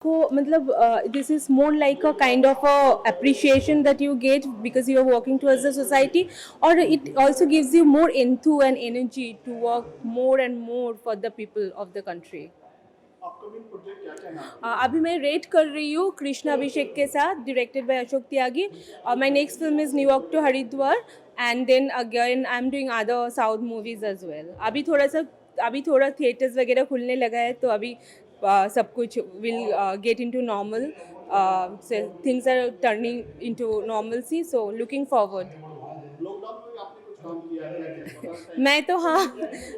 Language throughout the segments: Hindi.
को मतलब this is more like a kind of a appreciation that you get because you are working towards the society, or it also gives you more enthu and energy to work more and more for the people of the country. Upcoming project क्या क्या है आपके? अभी मैं रेट कर रही हूँ कृष्णा अभिषेक के साथ, directed by Ashok Tyagi. My next film is New York to Haridwar, and then again I am doing other south movies as well. अभी थोड़ा थिएटर्स वगैरह खुलने लगा है, तो अभी सब कुछ will get into normal. Things are turning into normalcy, so looking forward. Lockdown में भी आपने कुछ काम किया है क्या क्या पता है? मैं तो हाँ,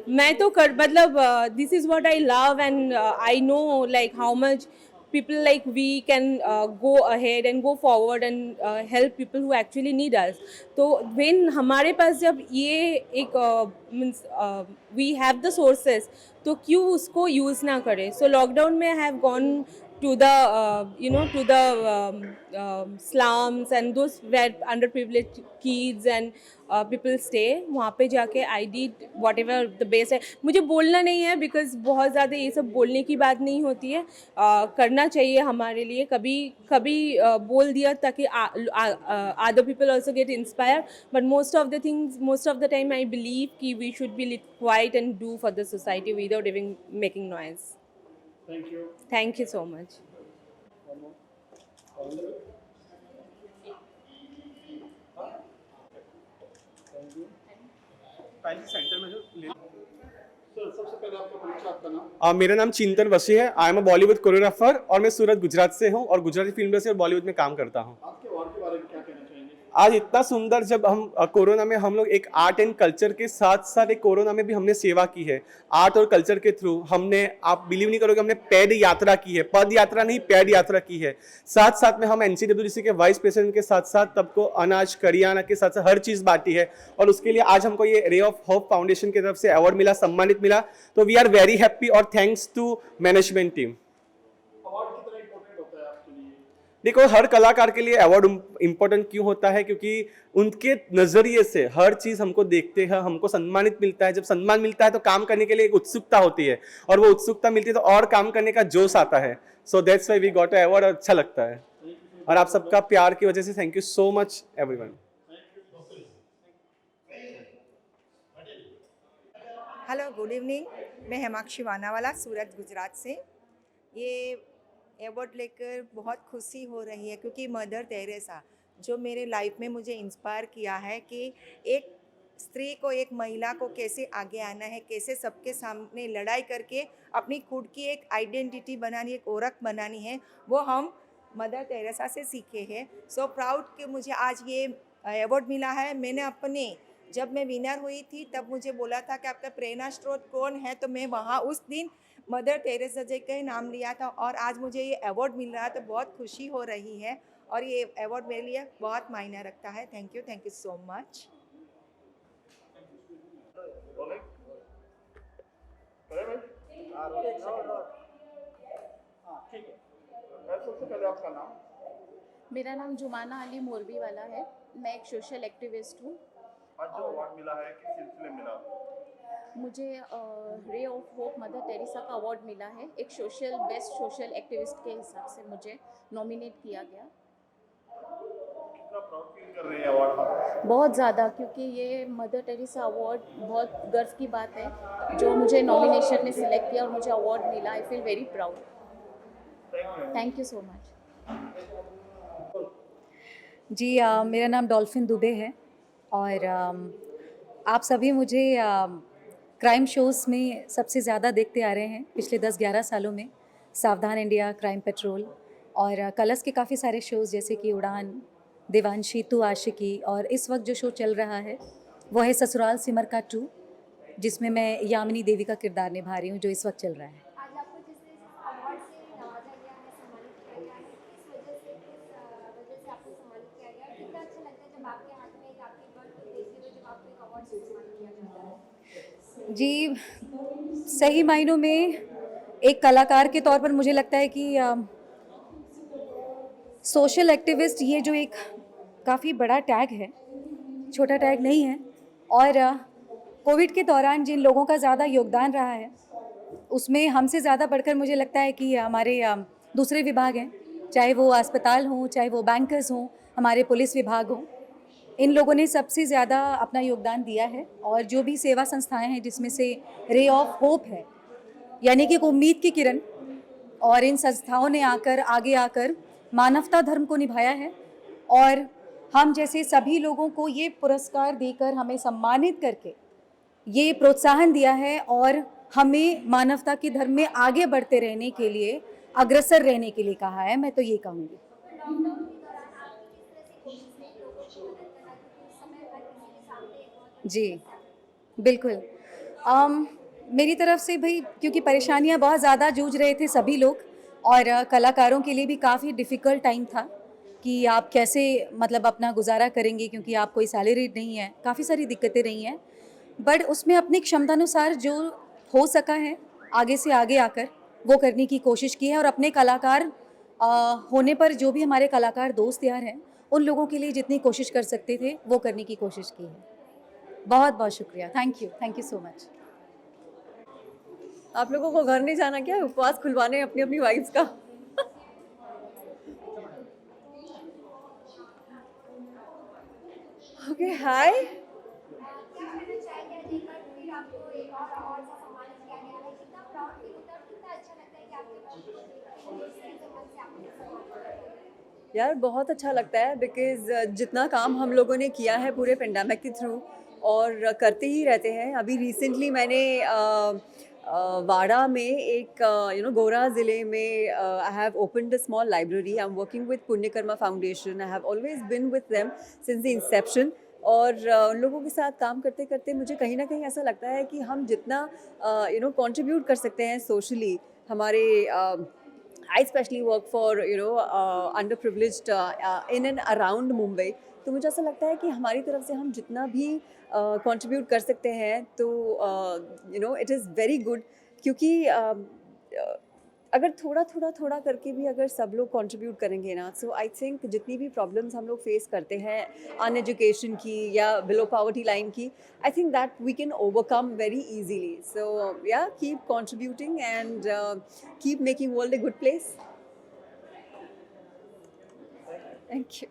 मैं तो कर मतलब this is what I love, and I know like how much people like we can go ahead and go forward and help people who actually need us. तो when हमारे पास जब ये एक means we have the sources, तो क्यों उसको यूज़ ना करें. So लॉकडाउन में I have gone to the to the slums and those where underprivileged kids and people stay. वहाँ पे जाके I did whatever the best है. मुझे बोलना नहीं है because बहुत ज़्यादा ये सब बोलने की बात नहीं होती है. करना चाहिए हमारे लिए. कभी कभी बोल दिया ताकि other people also get inspired, but most of the things, most of the time I believe कि we should be quiet and do for the society without even making noise. Thank you. Thank you so much. Centre में जो सर सबसे पहले आपका परिचय, आपका नाम? मेरा नाम चिंतन वसी है. I am a Bollywood choreographer और मैं सूरत गुजरात से हूँ और गुजराती फिल्म इंडस्ट्री और बॉलीवुड में काम करता हूँ. आपके अवार्ड के बारे में क्या कहना चाहेंगे? आज इतना सुंदर, जब हम कोरोना में हम लोग एक आर्ट एंड कल्चर के साथ साथ एक कोरोना में भी हमने सेवा की है. आर्ट और कल्चर के थ्रू हमने, आप बिलीव नहीं करोगे, हमने पैड यात्रा की है. पद यात्रा नहीं, पैड यात्रा की है. साथ साथ में हम एनसीडब्ल्यूसी के वाइस प्रेसिडेंट के साथ साथ सबको अनाज करियाना के साथ साथ हर चीज बांटी है. और उसके लिए आज हमको ये रे ऑफ होप फाउंडेशन की तरफ से अवार्ड मिला, सम्मानित मिला. तो वी आर वेरी हैप्पी और thanks to management team. Award कितना इंपॉर्टेंट होता है आपके लिए? देखो, हर कलाकार के लिए अवार्ड इंपॉर्टेंट क्यों होता है, क्योंकि उनके नजरिए से हर चीज हमको देखते हैं, हमको सम्मानित मिलता है. जब सम्मान मिलता है तो काम करने के लिए एक उत्सुकता होती है, और वो उत्सुकता मिलती है तो और काम करने का जोश आता है. So that's why we got a award. अच्छा लगता है, और आप सबका प्यार की वजह से thank you so much everyone. Hello, good evening. मैं हेमाक्षी वानावाला, सूरत गुजरात से. ये अवार्ड लेकर बहुत खुशी हो रही है क्योंकि मदर तेरेसा जो मेरे लाइफ में मुझे इंस्पायर किया है कि एक स्त्री को, एक महिला को कैसे आगे आना है, कैसे सबके सामने लड़ाई करके अपनी खुद की एक आइडेंटिटी बनानी, एक ओळख बनानी है, वो हम मदर तेरेसा से सीखे हैं. सो प्राउड कि मुझे आज ये अवार्ड मिला है. मैंने अपने, जब मैं विनर हुई थी तब मुझे बोला था कि आपका प्रेरणा स्रोत कौन है, तो मैं वहाँ उस दिन मदर टेरेसा जी का ही नाम लिया था, और आज मुझे ये अवार्ड मिल रहा है तो बहुत खुशी हो रही है, और ये अवार्ड मेरे लिए बहुत मायने रखता है. Thank you so much. ठीक है. सबसे पहले आपका नाम? मेरा नाम जुमाना अली मोरबी वाला है. मैं एक सोशल एक्टिविस्ट हूँ. आज जो अवार्ड मिला है किस सिलसिले में मिला? मुझे ray of hope mother Teresa का अवार्ड मिला है. एक बेस्ट सोशल एक्टिविस्ट के हिसाब से मुझे नॉमिनेट किया गया. कितना प्राउड फील कर रहे हैं अवार्ड? बहुत ज़्यादा, क्योंकि ये मदर टेरेसा अवार्ड बहुत गर्व की बात है. जो मुझे नॉमिनेशन में सिलेक्ट किया और मुझे अवार्ड मिला, I feel very proud. Thank you so much. जी, मेरा नाम डॉल्फिन दुबे है, और आप सभी मुझे क्राइम शोज़ में सबसे ज़्यादा देखते आ रहे हैं पिछले 10-11 सालों में. सावधान इंडिया, क्राइम पेट्रोल, और कलर्स के काफ़ी सारे शोज़ जैसे कि उड़ान, देवांशी, तू आशिकी, और इस वक्त जो शो चल रहा है वो है ससुराल सिमर का 2, जिसमें मैं यामिनी देवी का किरदार निभा रही हूँ, जो इस वक्त चल रहा है. आज आपको जिस अवार्ड से नवाजा गया है, सम्मानित किया गया है, किस वजह से आपको सम्मानित किया गया है? कितना अच्छा लगता है जब आपके हाथ में एक आपकी बर्थ देखते हुए जब आपको एक अवार्ड से सम्मानित किया जाता है? जी, सही मायनों में एक कलाकार के तौर पर मुझे लगता है कि सोशल एक्टिविस्ट, ये जो एक काफ़ी बड़ा टैग है, छोटा टैग नहीं है. और कोविड के दौरान जिन लोगों का ज़्यादा योगदान रहा है, उसमें हमसे ज़्यादा बढ़कर मुझे लगता है कि हमारे दूसरे विभाग हैं, चाहे वो अस्पताल हों, चाहे वो बैंकर्स हों, हमारे पुलिस विभाग हों, इन लोगों ने सबसे ज़्यादा अपना योगदान दिया है। और जो भी सेवा संस्थाएं हैं जिसमें से रे ऑफ होप है, यानी कि एक उम्मीद की किरण, और इन संस्थाओं ने आगे आकर मानवता धर्म को निभाया है। और हम जैसे सभी लोगों को ये पुरस्कार देकर, हमें सम्मानित करके ये प्रोत्साहन दिया है और हमें मानवता के धर्म में आगे बढ़ते रहने के लिए, अग्रसर रहने के लिए कहा है। मैं तो ये कहूँगी। जी बिल्कुल। मेरी तरफ से भाई, क्योंकि परेशानियां बहुत ज़्यादा जूझ रहे थे सभी लोग, और कलाकारों के लिए भी काफ़ी डिफ़िकल्ट टाइम था कि आप कैसे मतलब अपना गुजारा करेंगे, क्योंकि आप कोई सैलरी नहीं है, काफ़ी सारी दिक्कतें रही हैं। बट उसमें अपनी क्षमतानुसार जो हो सका है, आगे से आगे आकर वो करने की कोशिश की है। और अपने कलाकार होने पर जो भी हमारे कलाकार दोस्त यार हैं, उन लोगों के लिए जितनी कोशिश कर सकते थे वो करने की कोशिश की है। बहुत बहुत शुक्रिया। Thank you so much. आप लोगों को घर नहीं जाना क्या, उपवास खुलवाने अपनी अपनी वाइफ्स का? ओके, हाय। क्या कहना चाहेंगे अजय का फिर आपको एक और अवार्ड से सम्मानित किया गया है, कितना प्राउड फील होता है और कितना अच्छा लगता है कि आपके बच्चों को देखकर इस जगह से आपने सम्मानित किया है? यार बहुत अच्छा लगता है, बिकॉज़ जितना काम हम लोगों ने किया है पूरे पेंडेमिक के थ्रू और करते ही रहते हैं। अभी रिसेंटली मैंने वाड़ा में एक गोरा ज़िले में I have opened a small library. I am working with Punyakarma foundation. I have always been with them since the inception. और उन लोगों के साथ काम करते करते मुझे कहीं ना कहीं ऐसा लगता है कि हम जितना कंट्रीब्यूट कर सकते हैं सोशली, हमारे I especially work for underprivileged in and around Mumbai. तो मुझे ऐसा लगता है कि हमारी तरफ से हम जितना भी कंट्रीब्यूट कर सकते हैं तो इट इज़ वेरी गुड, क्योंकि अगर थोड़ा करके भी अगर सब लोग कंट्रीब्यूट करेंगे ना, सो आई थिंक जितनी भी प्रॉब्लम्स हम लोग फेस करते हैं अनएजुकेशन की या बिलो पॉवर्टी लाइन की, I think that we can overcome very easily. So yeah keep contributing and keep making world a good place. Thank you.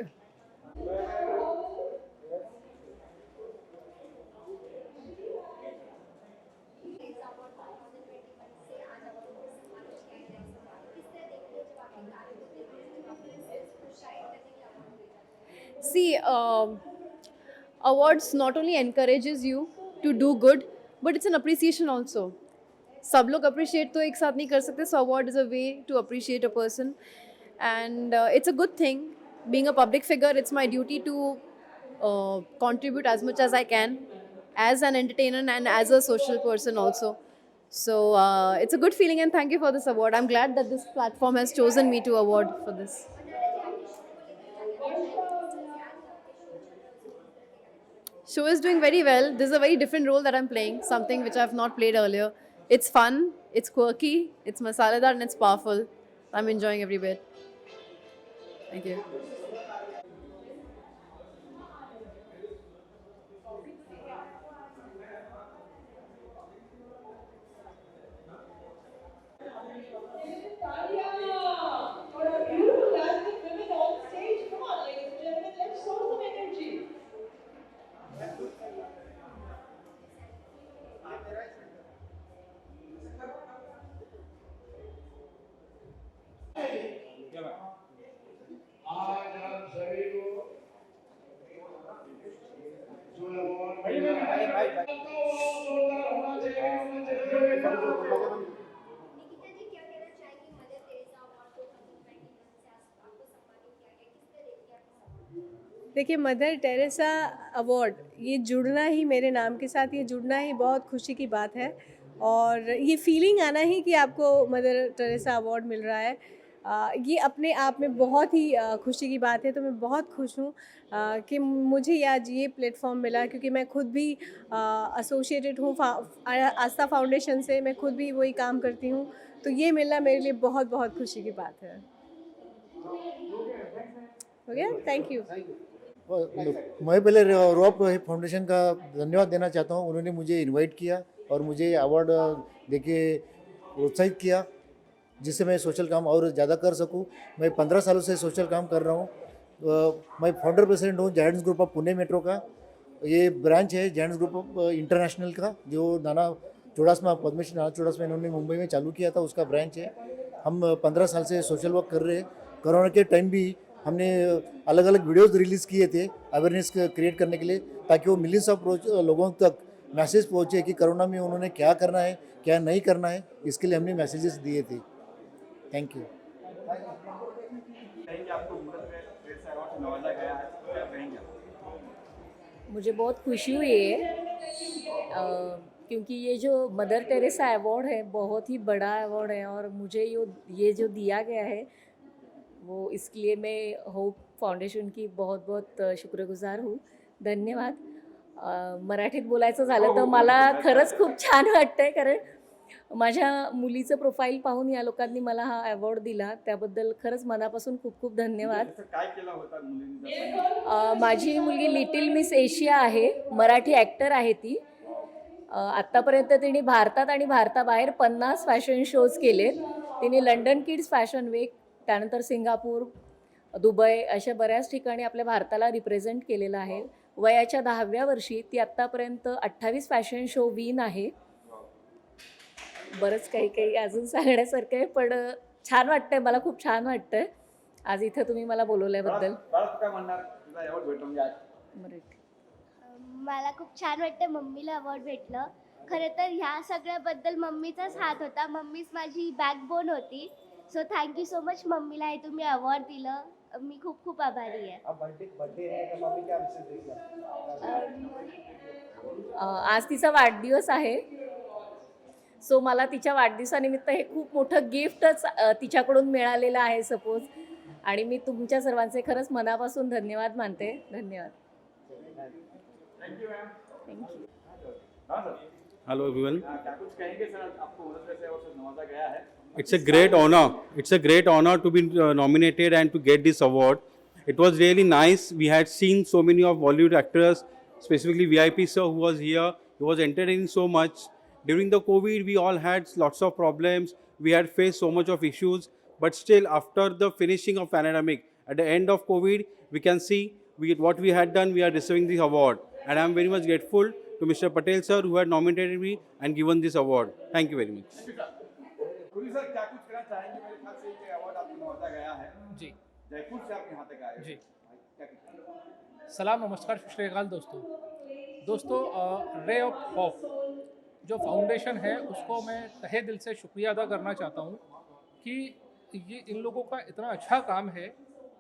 See, awards not only encourages you to do good, but it's an appreciation also. सब लोग appreciate तो एक साथ नहीं कर सकते, so award is a way to appreciate a person, and it's a good thing. Being a public figure, it's my duty to contribute as much as I can, as an entertainer and as a social person also. So it's a good feeling, and thank you for this award. I'm glad that this platform has chosen me to award for this. Show is doing very well. This is a very different role that I'm playing, something which I've not played earlier. It's fun, it's quirky, it's masaladar, and it's powerful. I'm enjoying every bit. Thank you. Nikita जी, क्या कहना चाहेंगी मदर टेरेसा अवार्ड को 2021 से आपको सम्मानित किया गया, किस तरह देखते हैं आपको? देखिए, मदर टेरेसा अवार्ड, ये जुड़ना ही, मेरे नाम के साथ ये जुड़ना ही बहुत खुशी की बात है। और ये फीलिंग आना ही कि आपको मदर टेरेसा अवार्ड मिल रहा है, ये अपने आप में बहुत ही खुशी की बात है। तो मैं बहुत खुश हूँ कि मुझे आज ये प्लेटफॉर्म मिला, क्योंकि मैं खुद भी एसोसिएटेड हूँ आस्था फाउंडेशन से, मैं खुद भी वही काम करती हूँ। तो ये मिलना मेरे लिए बहुत बहुत खुशी की बात है। हो गया? Thank you. मैं पहले रॉप फाउंडेशन का धन्यवाद देना चाहता हूँ। उन्होंने मुझे इनवाइट किया और मुझे अवार्ड देके प्रोत्साहित किया। जिससे मैं सोशल काम और ज़्यादा कर सकूं। मैं 15 सालों से सोशल काम कर रहा हूं। मैं फाउंडर प्रेसिडेंट हूं giants group of Pune metro का। ये ब्रांच है जायंट्स ग्रुप ऑफ इंटरनेशनल का, जो नाना चुड़ासमा पद्मश्री नाना चुड़ासमा इन्होंने मुंबई में चालू किया था, उसका ब्रांच है। हम 15 साल से सोशल वर्क कर रहे हैं। कोरोना के टाइम भी हमने अलग अलग वीडियोस रिलीज़ किए थे अवेयरनेस क्रिएट करने के लिए, ताकि वो मिलियंस ऑफ लोगों तक मैसेज पहुँचे कि कोरोना में उन्होंने क्या करना है क्या नहीं करना है। इसके लिए हमने मैसेजेस दिए थे। Thank you. कहेंगे आपको मदर टेरेसा अवार्ड से नवाजा गया है, तो क्या कहेंगे आप? मुझे बहुत खुशी हुई है क्योंकि ये जो मदर टेरेसा अवार्ड है बहुत ही बड़ा अवार्ड है, और मुझे ये जो दिया गया है वो इसके लिए मैं होप फाउंडेशन की बहुत बहुत शुक्रगुजार हूँ. धन्यवाद. मराठीत बोलायचं झालं तर मला खरंच खूप छान वाटतंय, कारण माझ्या मुलीचं प्रोफाईल पाहून या लोकांनी मला हा अवॉर्ड दिला, त्याबद्दल खरंच मनापासून खूप खूप धन्यवाद. काय केलं होतं मुलींनी? माझी मुलगी लिटिल मिस एशिया आहे, मराठी ॲक्टर आहे ती. आत्तापर्यंत तिने भारतात आणि भारताबाहेर 50 फॅशन शोज केलेत. तिने लंडन किड्स फॅशन वीक, त्यानंतर सिंगापूर, दुबई अशा बऱ्याच ठिकाणी आपल्या भारताला रिप्रेझेंट केलेलं आहे. वयाच्या 10व्या वर्षी ती आत्तापर्यंत 28 फॅशन शो विन आहे. बरंच काही काही अजून सांगण्यासारखं आहे, पण छान वाटतंय, मला खूप छान वाटतंय आज इथं तुम्ही मला बोलवल्याबद्दल. काय म्हणणार तुला अवॉर्ड भेटलं म्हणजे आज? मराठी. मला खूप छान वाटतं मम्मीला अवॉर्ड भेटलं. खरं तर ह्या सगळ्याबद्दल मम्मीचाच हात होता. मम्मीच माझी बॅकबोन होती. सो थँक्यू सो मच मम्मीला हे तुम्ही अवॉर्ड दिलं. मी खूप खूप आभारी आहे. आज तिचा वाढदिवस आहे, सो मला तिच्या वाढदिवसानिमित्त हे खूप मोठं गिफ्टच तिच्याकडून मिळालेलं आहे सपोज, आणि मी तुमच्या सर्वांचे खरंच मनापासून धन्यवाद मानते. धन्यवाद. थँक्यू. Hello everyone. क्या कुछ कहेंगे सर, आपको मदर टेरेसा अवार्ड से नवाजा गया है? It's a great honor. It's a great honor to be nominated and to get this award. It was really nice. We had seen so many of Bollywood actors, specifically VIP sir who was here. He was entertaining so much. During the COVID, we all had lots of problems. We had faced so much of issues. But still, after the finishing of pandemic, at the end of COVID, we can see what we had done. We are receiving this award, and I am very much grateful to Mr. Patel sir who had nominated me and given this award. Thank you very much. Puri sir क्या कुछ कहना चाहेंगे? मेरे ख्याल से ये अवार्ड आपको नवाजा गया है जी. जयपुर से आप यहाँ तक आए जी. क्या कहना? सलाम, नमस्कार, सत श्री अकाल दोस्तों. रे ऑफ होप जो फाउंडेशन है उसको मैं तहे दिल से शुक्रिया अदा करना चाहता हूँ कि ये इन लोगों का इतना अच्छा काम है.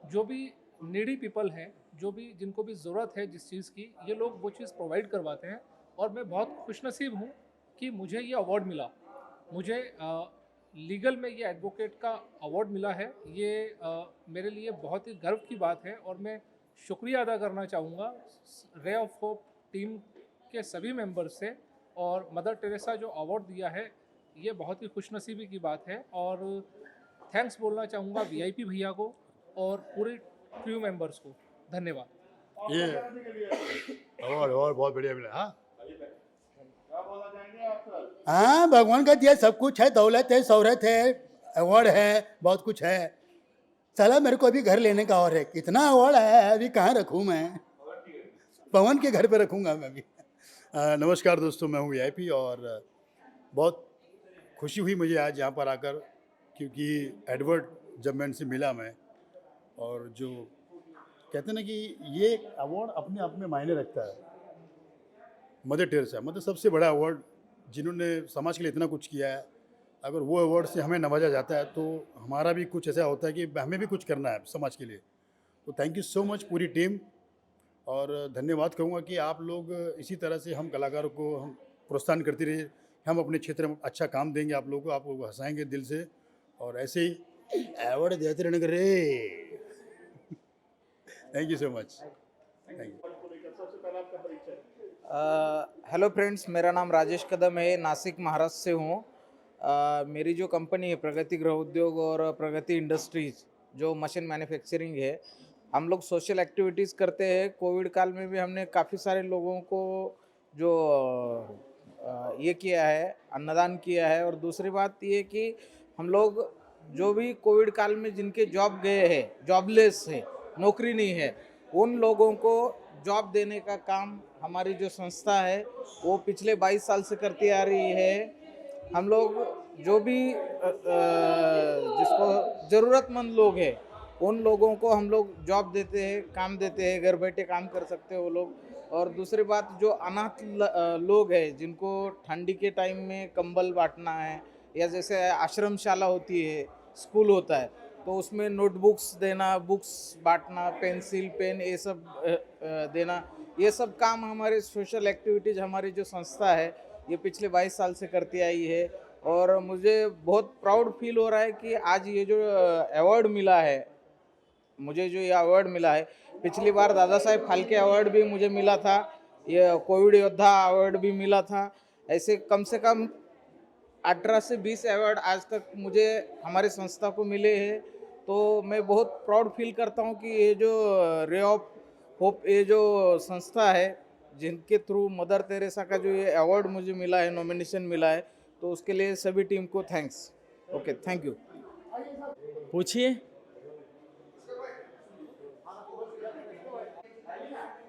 जो भी नीडी पीपल हैं, जो भी जिनको भी ज़रूरत है जिस चीज़ की, ये लोग वो चीज़ प्रोवाइड करवाते हैं. और मैं बहुत खुशनसीब हूँ कि मुझे ये अवार्ड मिला. मुझे लीगल में ये एडवोकेट का अवार्ड मिला है. ये मेरे लिए बहुत ही गर्व की बात है, और मैं शुक्रिया अदा करना चाहूँगा रे ऑफ होप टीम के सभी मेंबर्स से. और मदर टेरेसा जो अवार्ड दिया है ये बहुत ही खुशनसीबी की बात है. और थैंक्स बोलना चाहूँगा वीआईपी भैया को और पूरे क्रू मेंबर्स को. धन्यवाद. ये अवार्ड बहुत बढ़िया मिला. हाँ, क्या बोलना चाहेंगे आप सर? हाँ, भगवान का दिया सब कुछ है, दौलत है, शोहरत है, अवार्ड है, बहुत कुछ है. साला मेरे को अभी घर लेने का और है. कितना अवार्ड है, अभी कहाँ रखूँ मैं? पवन के घर पे रखूँगा मैं अभी. नमस्कार दोस्तों, मैं हूँ वीआईपी और बहुत खुशी हुई मुझे आज यहाँ पर आकर, क्योंकि एडवर्ड जब मैं इनसे मिला मैं, और जो कहते हैं ना कि ये अवार्ड अपने आप में मायने रखता है. मदर टेरेसा मतलब सबसे बड़ा अवार्ड, जिन्होंने समाज के लिए इतना कुछ किया है. अगर वो अवार्ड से हमें नवाजा जाता है तो हमारा भी कुछ ऐसा होता है कि हमें भी कुछ करना है समाज के लिए. तो थैंक यू सो मच पूरी टीम. और धन्यवाद कहूँगा कि आप लोग इसी तरह से हम कलाकारों को हम प्रोत्साहन करते रहिए. हम अपने क्षेत्र में अच्छा काम देंगे आप लोगों को, आप लोगों को हंसाएंगे दिल से, और ऐसे ही अवार्ड देते रहने का रे. Thank you so much. Thank you. सबसे पहले आपका परिचय. हेलो फ्रेंड्स, मेरा नाम राजेश कदम है, नासिक महाराष्ट्र से हूँ. मेरी जो कंपनी है प्रगति गृह उद्योग और प्रगति इंडस्ट्रीज़, जो मशीन मैन्युफैक्चरिंग है, हम लोग सोशल एक्टिविटीज़ करते हैं. कोविड काल में भी हमने काफ़ी सारे लोगों को जो ये किया है, अन्नदान किया है. और दूसरी बात ये कि हम लोग जो भी कोविड काल में जिनके जॉब गए हैं, जॉबलेस है, नौकरी नहीं है, उन लोगों को जॉब देने का काम हमारी जो संस्था है वो पिछले 22 साल से करती आ रही है। हम लोग जो भी जिसको ज़रूरतमंद लोग हैं उन लोगों को हम लोग जॉब देते हैं, काम देते हैं, घर बैठे काम कर सकते हैं वो लोग। और दूसरी बात, जो अनाथ लोग हैं जिनको ठंडी के टाइम में कंबल बांटना है, या जैसे आश्रमशाला होती है, स्कूल होता है, तो उसमें नोटबुक्स देना, बुक्स बांटना, पेंसिल पेन ये सब देना, ये सब काम हमारे सोशल एक्टिविटीज़ हमारी जो संस्था है ये पिछले 22 साल से करती आई है। और मुझे बहुत प्राउड फील हो रहा है कि आज ये जो अवार्ड मिला है, मुझे जो ये अवार्ड मिला है, पिछली बार दादा साहेब फाल्के अवार्ड भी मुझे मिला था, ये कोविड योद्धा अवार्ड भी मिला था। ऐसे कम से कम 18 से 20 अवार्ड आज तक मुझे हमारे संस्था को मिले हैं। तो मैं बहुत प्राउड फील करता हूँ कि ये जो रे ऑफ होप ये जो संस्था है जिनके थ्रू मदर तेरेसा का जो ये अवार्ड मुझे मिला है, नॉमिनेशन मिला है, तो उसके लिए सभी टीम को थैंक्स। Okay, thank you. पूछिए।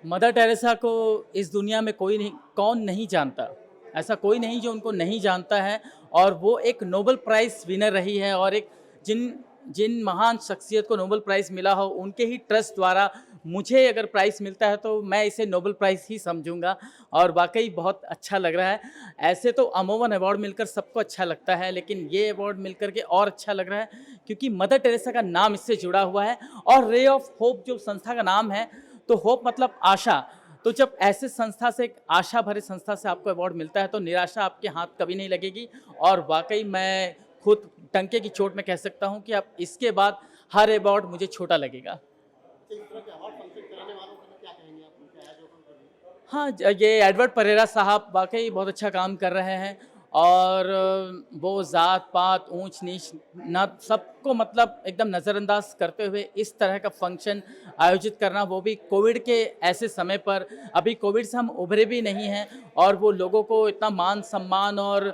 मदर टेरेसा को इस दुनिया में कौन नहीं जानता, ऐसा कोई नहीं जो उनको नहीं जानता है। और वो एक नोबेल प्राइज़ विनर रही है, और एक जिन महान शख्सियत को नोबेल प्राइज़ मिला हो उनके ही ट्रस्ट द्वारा मुझे अगर प्राइज़ मिलता है तो मैं इसे नोबेल प्राइज़ ही समझूंगा। और वाकई बहुत अच्छा लग रहा है। ऐसे तो अमूमन अवार्ड मिलकर सबको अच्छा लगता है, लेकिन ये अवार्ड मिलकर के और अच्छा लग रहा है क्योंकि मदर टेरेसा का नाम इससे जुड़ा हुआ है। और रे ऑफ होप जो संस्था का नाम है, तो होप मतलब आशा। तो जब ऐसे संस्था से, एक आशा भरे संस्था से आपको अवार्ड मिलता है तो निराशा आपके हाथ कभी नहीं लगेगी। और वाकई मैं खुद टंके की चोट में कह सकता हूं कि अब इसके बाद हर अवार्ड मुझे छोटा लगेगा। हाँ, ये एडवर्ड परेरा साहब वाकई बहुत अच्छा काम कर रहे हैं। और वो ज़ात पात ऊंच नीच ना सबको मतलब एकदम नज़रअंदाज करते हुए इस तरह का फंक्शन आयोजित करना, वो भी कोविड के ऐसे समय पर। अभी कोविड से हम उभरे भी नहीं हैं और वो लोगों को इतना मान सम्मान और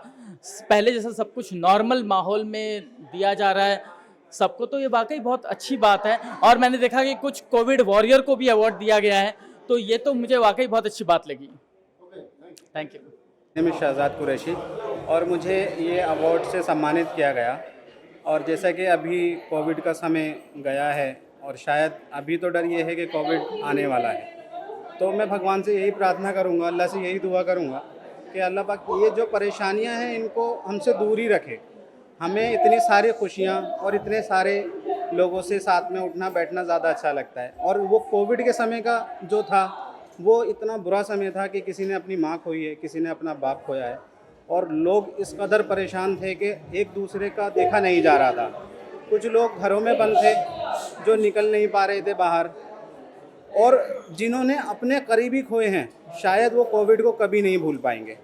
पहले जैसा सब कुछ नॉर्मल माहौल में दिया जा रहा है सबको, तो ये वाकई बहुत अच्छी बात है। और मैंने देखा कि कुछ कोविड वॉरियर को भी अवार्ड दिया गया है, तो ये तो मुझे वाकई बहुत अच्छी बात लगी। Thank you. मैं शहजाद कुरैशी और मुझे ये अवार्ड से सम्मानित किया गया। और जैसा कि अभी कोविड का समय गया है और शायद अभी तो डर ये है कि कोविड आने वाला है, तो मैं भगवान से यही प्रार्थना करूँगा, अल्लाह से यही दुआ करूँगा कि अल्लाह पाक ये जो परेशानियाँ हैं इनको हमसे दूर ही रखे। हमें इतनी सारी खुशियाँ और इतने सारे लोगों से साथ में उठना बैठना ज़्यादा अच्छा लगता है। और वो कोविड के समय का जो था वो इतना बुरा समय था कि किसी ने अपनी माँ खोई है, किसी ने अपना बाप खोया है, और लोग इस कदर परेशान थे कि एक दूसरे का देखा नहीं जा रहा था। कुछ लोग घरों में बंद थे जो निकल नहीं पा रहे थे बाहर, और जिन्होंने अपने करीबी खोए हैं शायद वो कोविड को कभी नहीं भूल पाएंगे।